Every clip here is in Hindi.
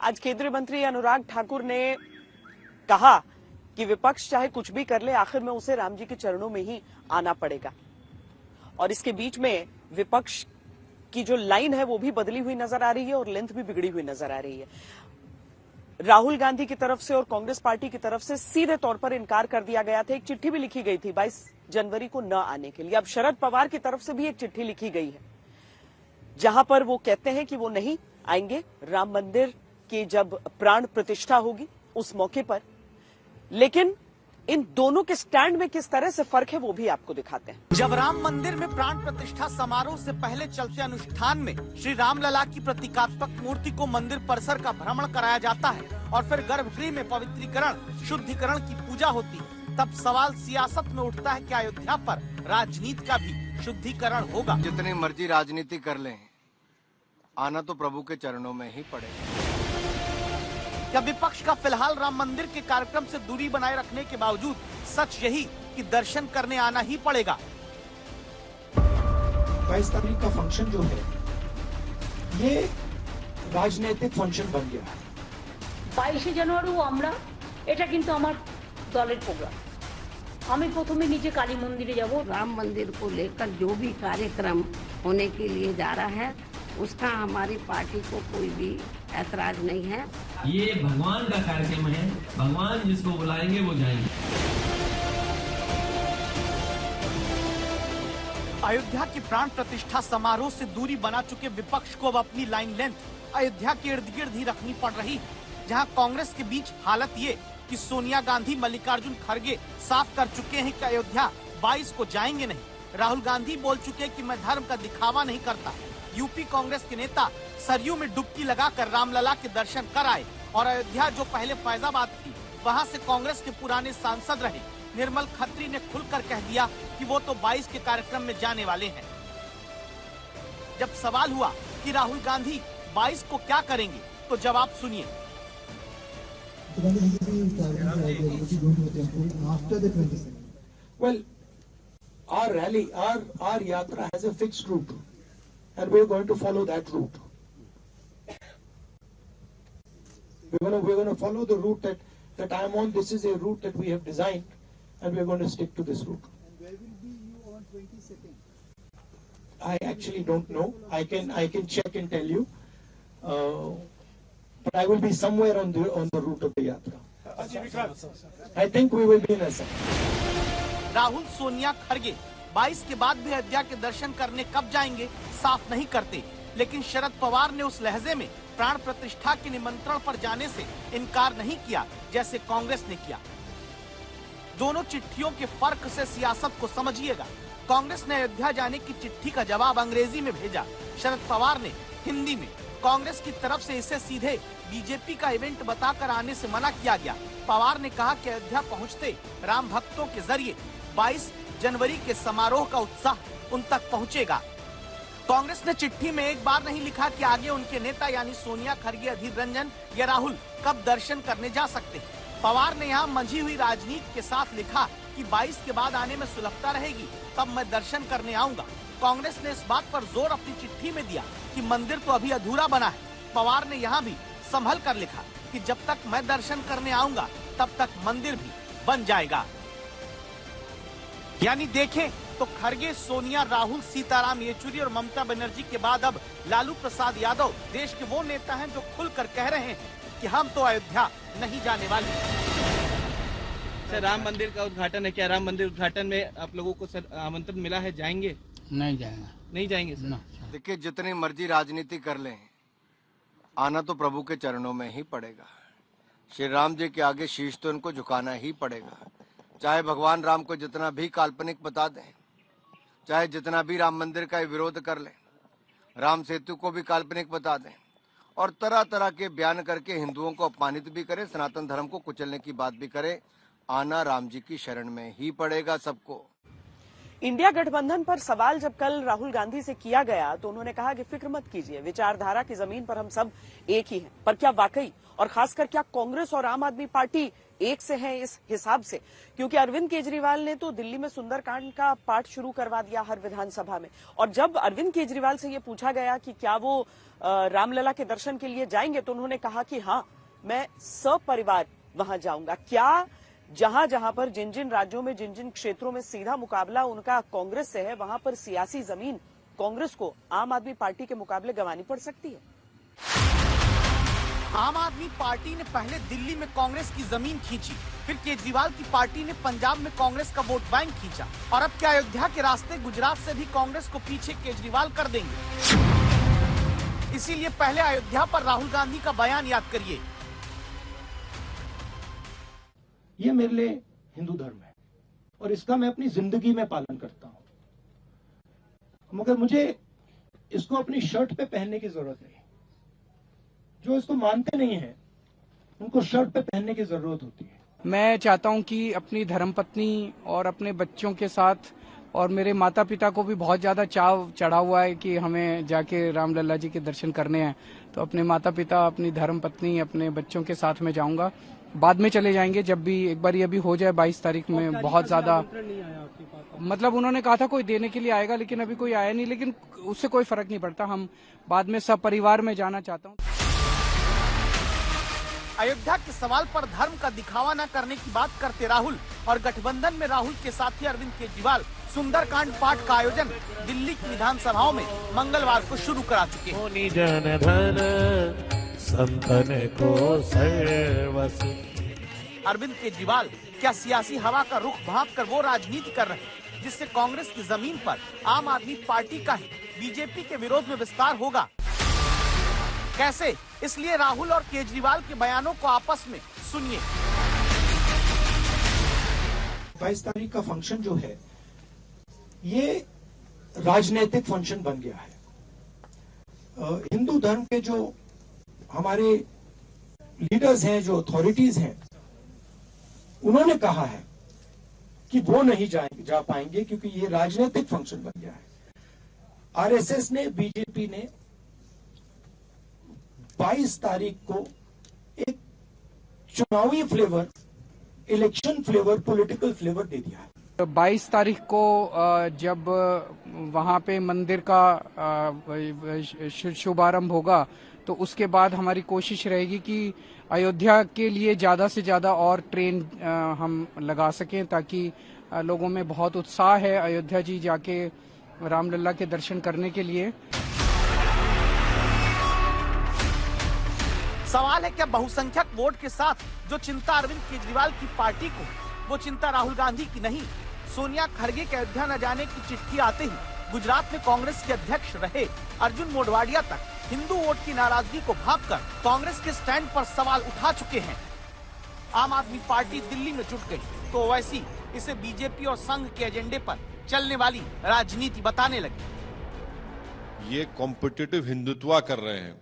आज केंद्रीय मंत्री अनुराग ठाकुर ने कहा कि विपक्ष चाहे कुछ भी कर ले, आखिर में उसे राम जी के चरणों में ही आना पड़ेगा। और इसके बीच में विपक्ष की जो लाइन है वो भी बदली हुई नजर आ रही है और लेंथ भी बिगड़ी हुई नजर आ रही है। राहुल गांधी की तरफ से और कांग्रेस पार्टी की तरफ से सीधे तौर पर इनकार कर दिया गया था। एक चिट्ठी भी लिखी गई थी 22 जनवरी को न आने के लिए। अब शरद पवार की तरफ से भी एक चिट्ठी लिखी गई है जहां पर वो कहते हैं कि वो नहीं आएंगे राम मंदिर की जब प्राण प्रतिष्ठा होगी उस मौके पर। लेकिन इन दोनों के स्टैंड में किस तरह से फर्क है वो भी आपको दिखाते हैं। जब राम मंदिर में प्राण प्रतिष्ठा समारोह से पहले चलते अनुष्ठान में श्री रामलला की प्रतीकात्मक मूर्ति को मंदिर परिसर का भ्रमण कराया जाता है और फिर गर्भगृह में पवित्रीकरण शुद्धिकरण की पूजा होती है, तब सवाल सियासत में उठता है कि अयोध्या पर राजनीति का भी शुद्धिकरण होगा। जितनी मर्जी राजनीति कर लें, आना तो प्रभु के चरणों में ही पड़ेगा। क्या विपक्ष का फिलहाल राम मंदिर के कार्यक्रम से दूरी बनाए रखने के बावजूद सच यही कि दर्शन करने आना ही पड़ेगा? 22 तारीख का फंक्शन जो है ये राजनीतिक फंक्शन बन गया है। 22 জানুয়ারি আমরা এটা কিন্তু আমার দলের প্রোগ্রাম। আমি প্রথমে নিজে কালী মন্দিরে যাব। राम मंदिर को लेकर जो भी कार्यक्रम होने के लिए जा रहा है उसका हमारी पार्टी को कोई भी ऐतराज नहीं है। ये भगवान का कार्यक्रम है, भगवान जिसको बुलाएंगे वो जाएंगे। अयोध्या की प्राण प्रतिष्ठा समारोह से दूरी बना चुके विपक्ष को अब अपनी लाइन लेंथ अयोध्या के इर्द गिर्द ही रखनी पड़ रही है, जहां कांग्रेस के बीच हालत ये कि सोनिया गांधी मल्लिकार्जुन खड़गे साफ कर चुके हैं कि अयोध्या 22 को जाएंगे नहीं। राहुल गांधी बोल चुके हैं कि मैं धर्म का दिखावा नहीं करता। यूपी कांग्रेस के नेता सरयू में डुबकी लगाकर रामलला के दर्शन कर आए और अयोध्या जो पहले फैजाबाद थी वहां से कांग्रेस के पुराने सांसद रहे निर्मल खत्री ने खुलकर कह दिया कि वो तो 22 के कार्यक्रम में जाने वाले हैं। जब सवाल हुआ कि राहुल गांधी 22 को क्या करेंगे तो जवाब सुनिए। Well, our rally, our yatra has a fixed route, and we're going to follow that route. We're going to follow the route that I'm on. This is a route that we have designed, and we're going to stick to this route. And where will be you on 22nd? I actually don't know. I can check and tell you. But I will be somewhere on the route of the yatra. I think we will be in Assam. Rahul Sonia खड़गे 22 के बाद भी अयोध्या के दर्शन करने कब जाएंगे साफ नहीं करते, लेकिन शरद पवार ने उस लहजे में प्राण प्रतिष्ठा के निमंत्रण पर जाने से इनकार नहीं किया जैसे कांग्रेस ने किया। दोनों चिट्ठियों के फर्क से सियासत को समझिएगा। कांग्रेस ने अयोध्या जाने की चिट्ठी का जवाब अंग्रेजी में भेजा, शरद पवार ने हिंदी में। कांग्रेस की तरफ से इसे सीधे बीजेपी का इवेंट बताकर आने से मना किया गया। पवार ने कहा कि अयोध्या पहुंचते राम भक्तों के जरिए 22 जनवरी के समारोह का उत्साह उन तक पहुंचेगा। कांग्रेस ने चिट्ठी में एक बार नहीं लिखा कि आगे उनके नेता यानी सोनिया खड़गे, अधीर रंजन या राहुल कब दर्शन करने जा सकते हैं। पवार ने यहाँ मंझी हुई राजनीति के साथ लिखा कि 22 के बाद आने में सुलभता रहेगी तब मैं दर्शन करने आऊंगा। कांग्रेस ने इस बात पर जोर अपनी चिट्ठी में दिया कि मंदिर तो अभी अधूरा बना है। पवार ने यहाँ भी संभल कर लिखा कि जब तक मैं दर्शन करने आऊंगा तब तक मंदिर भी बन जाएगा। यानी देखें तो खड़गे, सोनिया, राहुल, सीताराम येचुरी और ममता बनर्जी के बाद अब लालू प्रसाद यादव देश के वो नेता हैं जो खुलकर कह रहे हैं कि हम तो अयोध्या नहीं जाने वाले। सर, राम मंदिर का उद्घाटन है, क्या राम मंदिर उद्घाटन में आप लोगों को सर आमंत्रण मिला है? जाएंगे? नहीं जाएगा। नहीं जाएंगे सर? देखिए, जितनी मर्जी राजनीति कर लें, आना तो प्रभु के चरणों में ही पड़ेगा। श्री राम जी के आगे शीश तो इनको झुकाना ही पड़ेगा। चाहे भगवान राम को जितना भी काल्पनिक बता दें, चाहे जितना भी राम मंदिर का विरोध कर लें, राम सेतु को भी काल्पनिक बता दें और तरह तरह के बयान करके हिंदुओं को अपमानित भी करे, सनातन धर्म को कुचलने की बात भी करे, आना राम जी की शरण में ही पड़ेगा सबको। इंडिया गठबंधन पर सवाल जब कल राहुल गांधी से किया गया तो उन्होंने कहा कि फिक्र मत कीजिए, विचारधारा की जमीन पर हम सब एक ही हैं। पर क्या वाकई और खासकर क्या कांग्रेस और आम आदमी पार्टी एक से हैं इस हिसाब से, क्योंकि अरविंद केजरीवाल ने तो दिल्ली में सुंदरकांड का पाठ शुरू करवा दिया हर विधानसभा में। और जब अरविंद केजरीवाल से ये पूछा गया कि क्या वो रामलला के दर्शन के लिए जाएंगे, तो उन्होंने कहा कि हाँ, मैं सपरिवार वहां जाऊंगा। क्या जहां जहां पर जिन जिन राज्यों में, जिन जिन क्षेत्रों में सीधा मुकाबला उनका कांग्रेस से है, वहां पर सियासी जमीन कांग्रेस को आम आदमी पार्टी के मुकाबले गंवानी पड़ सकती है। आम आदमी पार्टी ने पहले दिल्ली में कांग्रेस की जमीन खींची, फिर केजरीवाल की पार्टी ने पंजाब में कांग्रेस का वोट बैंक खींचा, और अब क्या अयोध्या के रास्ते गुजरात से भी कांग्रेस को पीछे केजरीवाल कर देंगे? इसीलिए पहले अयोध्या पर राहुल गांधी का बयान याद करिए। ये मेरे लिए हिंदू धर्म है और इसका मैं अपनी जिंदगी में पालन करता हूं, मगर मुझे इसको अपनी शर्ट पे पहनने की जरूरत नहीं। जो इसको मानते नहीं हैं, उनको शर्ट पे पहनने की जरूरत होती है। मैं चाहता हूं कि अपनी धर्मपत्नी और अपने बच्चों के साथ, और मेरे माता पिता को भी बहुत ज्यादा चाव चढ़ा हुआ है कि हमें जाके रामलला जी के दर्शन करने हैं, तो अपने माता पिता, अपनी धर्मपत्नी, अपने बच्चों के साथ में जाऊंगा। बाद में चले जाएंगे जब भी एक बार ये भी हो जाए 22 तारीख में। बहुत ज्यादा मतलब उन्होंने कहा था कोई देने के लिए आएगा, लेकिन अभी कोई आया नहीं, लेकिन उससे कोई फर्क नहीं पड़ता। हम बाद में सब परिवार में जाना चाहता हूँ। अयोध्या के सवाल पर धर्म का दिखावा न करने की बात करते राहुल, और गठबंधन में राहुल के साथी अरविंद केजरीवाल सुंदरकांड पाठ का आयोजन दिल्ली की विधानसभाओं में मंगलवार को शुरू करा चुके हैं। जन धन संतन को सर्वस। अरविंद केजरीवाल क्या सियासी हवा का रुख भांप कर वो राजनीति कर रहे हैं जिससे कांग्रेस की जमीन पर आम आदमी पार्टी का ही बीजेपी के विरोध में विस्तार होगा? कैसे? इसलिए राहुल और केजरीवाल के बयानों को आपस में सुनिए। 22 तारीख का फंक्शन जो है, ये राजनीतिक फंक्शन बन गया है। हिंदू धर्म के जो हमारे लीडर्स हैं, जो अथॉरिटीज हैं, उन्होंने कहा है कि वो नहीं जा पाएंगे क्योंकि ये राजनीतिक फंक्शन बन गया है। आरएसएस ने, बीजेपी ने 22 तारीख को एक चुनावी flavour, election flavour, political flavour दे दिया है। 22 तारीख को जब वहां पे मंदिर का शुभारंभ होगा, तो उसके बाद हमारी कोशिश रहेगी कि अयोध्या के लिए ज्यादा से ज्यादा और ट्रेन हम लगा सकें, ताकि लोगों में बहुत उत्साह है अयोध्या जी जाके रामलला के दर्शन करने के लिए। सवाल है, क्या बहुसंख्यक वोट के साथ जो चिंता अरविंद केजरीवाल की पार्टी को, वो चिंता राहुल गांधी की नहीं? सोनिया खरगे के अयोध्या न जाने की चिट्ठी आते ही गुजरात में कांग्रेस के अध्यक्ष रहे अर्जुन मोढवाडिया तक हिंदू वोट की नाराजगी को भांपकर कांग्रेस के स्टैंड पर सवाल उठा चुके हैं। आम आदमी पार्टी दिल्ली में जुट गई तो ओवैसी इसे बीजेपी और संघ के एजेंडे पर चलने वाली राजनीति बताने लगे। ये कॉम्पिटिटिव हिंदुत्व कर रहे हैं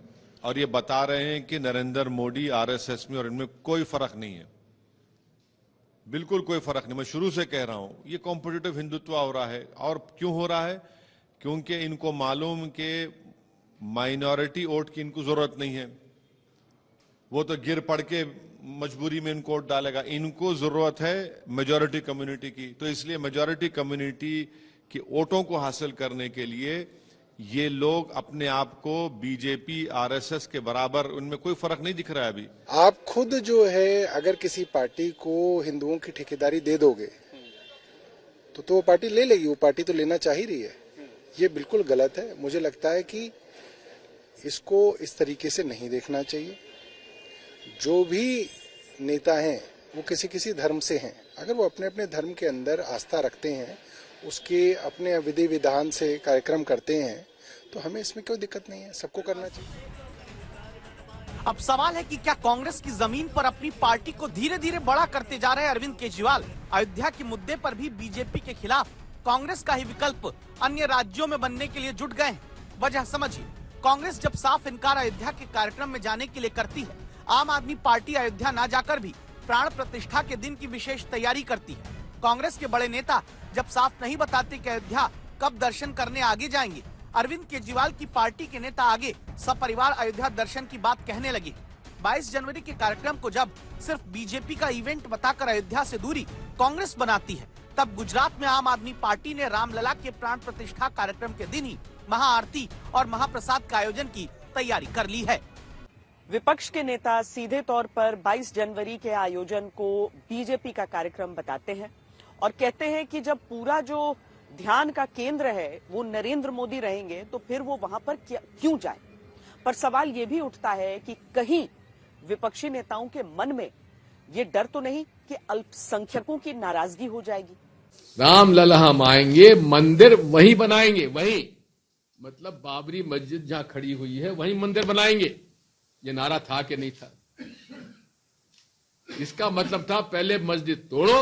और ये बता रहे हैं कि नरेंद्र मोदी, आरएसएस में और इनमें कोई फर्क नहीं है, बिल्कुल कोई फर्क नहीं। मैं शुरू से कह रहा हूं ये कॉम्पिटिटिव हिंदुत्व हो रहा है। और क्यों हो रहा है? क्योंकि इनको मालूम कि माइनॉरिटी वोट की इनको जरूरत नहीं है, वो तो गिर पड़ के मजबूरी में इनको वोट डालेगा। इनको जरूरत है मेजॉरिटी कम्युनिटी की, तो इसलिए मेजॉरिटी कम्युनिटी की वोटों को हासिल करने के लिए ये लोग अपने आप को बीजेपी, आरएसएस के बराबर, उनमें कोई फर्क नहीं दिख रहा है अभी। आप खुद जो है अगर किसी पार्टी को हिंदुओं की ठेकेदारी दे दोगे तो वो पार्टी ले लेगी, वो पार्टी तो लेना चाह ही रही है। ये बिल्कुल गलत है। मुझे लगता है कि इसको इस तरीके से नहीं देखना चाहिए। जो भी नेता हैं वो किसी किसी धर्म से हैं, अगर वो अपने अपने धर्म के अंदर आस्था रखते हैं, उसके अपने विधि विधान से कार्यक्रम करते हैं, तो हमें इसमें कोई दिक्कत नहीं है, सबको करना चाहिए। अब सवाल है कि क्या कांग्रेस की जमीन पर अपनी पार्टी को धीरे धीरे बड़ा करते जा रहे अरविंद केजरीवाल अयोध्या के मुद्दे पर भी बीजेपी के खिलाफ कांग्रेस का ही विकल्प अन्य राज्यों में बनने के लिए जुट गए हैं। वजह समझिए, कांग्रेस जब साफ इनकार अयोध्या के कार्यक्रम में जाने के लिए करती है, आम आदमी पार्टी अयोध्या न जाकर भी प्राण प्रतिष्ठा के दिन की विशेष तैयारी करती है। कांग्रेस के बड़े नेता जब साफ नहीं बताते कि अयोध्या कब दर्शन करने आगे जाएंगे, अरविंद केजरीवाल की पार्टी के नेता आगे सपरिवार अयोध्या दर्शन की बात कहने लगे। 22 जनवरी के कार्यक्रम को जब सिर्फ बीजेपी का इवेंट बताकर अयोध्या से दूरी कांग्रेस बनाती है, तब गुजरात में आम आदमी पार्टी ने रामलला के प्राण प्रतिष्ठा कार्यक्रम के दिन ही महाआरती और महाप्रसाद का आयोजन की तैयारी कर ली है। विपक्ष के नेता सीधे तौर पर 22 जनवरी के आयोजन को बीजेपी का कार्यक्रम बताते हैं और कहते हैं कि जब पूरा जो ध्यान का केंद्र है वो नरेंद्र मोदी रहेंगे तो फिर वो वहां पर क्यों जाए। पर सवाल ये भी उठता है कि कहीं विपक्षी नेताओं के मन में ये डर तो नहीं कि अल्पसंख्यकों की नाराजगी हो जाएगी। रामलला हम आएंगे, मंदिर वहीं बनाएंगे, वहीं मतलब बाबरी मस्जिद जहां खड़ी हुई है वहीं मंदिर बनाएंगे। ये नारा था कि नहीं था? इसका मतलब था पहले मस्जिद तोड़ो,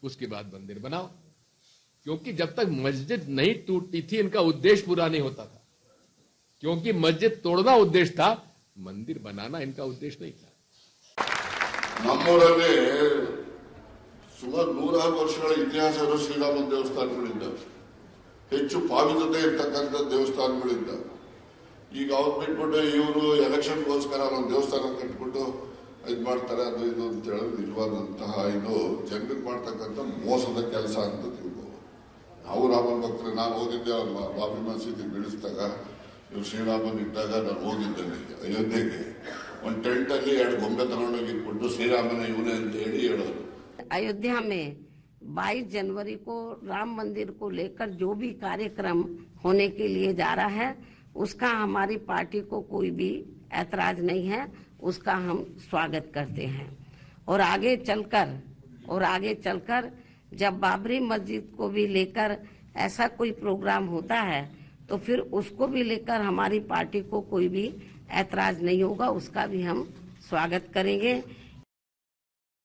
उसके बाद मंदिर बनाओ, क्योंकि जब तक मस्जिद नहीं टूटती थी इनका उद्देश्य पूरा नहीं होता था। क्योंकि मस्जिद तोड़ना उद्देश्य था, मंदिर बनाना इनका उद्देश्य नहीं था। ನಮ್ಮೂರಲ್ಲಿ ಸುಮಾರು 100 ವರ್ಷಗಳ ಇತಿಹಾಸ ಇರೋ ಶ್ರೀರಾಮ ದೇವಸ್ಥಾನಗಳಿದ್ದಾವೆ. ಹೆಚ್ಚು ಪಾವಿತ್ರತೆ ಇರ್ತಕ್ಕಂಥ ದೇವಸ್ಥಾನಗಳಿದ್ದಾವೆ. ಈಗ ಅವ್ರು ಬಿಟ್ಬಿಟ್ಟು ಇವರು ಎಲೆಕ್ಷನ್ಗೋಸ್ಕರ ಒಂದು ದೇವಸ್ಥಾನ ಕಟ್ಬಿಟ್ಟು ಇದು ಮಾಡ್ತಾರೆ, ಅದು ಇದು ಅಂತ ಹೇಳೋದು ನಿಜವಾದಂತಹ ಇದು ಜನರಿಗೆ ಮಾಡ್ತಕ್ಕಂಥ ಮೋಸದ ಕೆಲಸ ಅಂತ ತಿಳ್ಕೋ. ನಾವು ರಾಮನ ಭಕ್ತರು, ನಾನು ಹೋಗಿದ್ದೆ ಬಾಬರಿ ಮಸೀದಿ ಬೀಳಿಸಿದಾಗ, ಇವ್ರು ಶ್ರೀರಾಮನ್ ಇದ್ದಾಗ ನಾನು ಹೋಗಿದ್ದೇನೆ ಅಯೋಧ್ಯೆಗೆ. ಒಂದು ಟೆಂಟ್ ಅಲ್ಲಿ 2 ಗೊಂಬೆ ತಗೊಂಡೋಗಿ ಇಟ್ಬಿಟ್ಟು ಶ್ರೀರಾಮನ ಇವನೇ ಅಂತ ಹೇಳಿ ಹೇಳೋರು. अयोध्या में 22 जनवरी को राम मंदिर को लेकर जो भी कार्यक्रम होने के लिए जा रहा है उसका हमारी पार्टी को कोई भी ऐतराज नहीं है, उसका हम स्वागत करते हैं। और आगे चलकर जब बाबरी मस्जिद को भी लेकर ऐसा कोई प्रोग्राम होता है तो फिर उसको भी लेकर हमारी पार्टी को कोई भी ऐतराज नहीं होगा, उसका भी हम स्वागत करेंगे।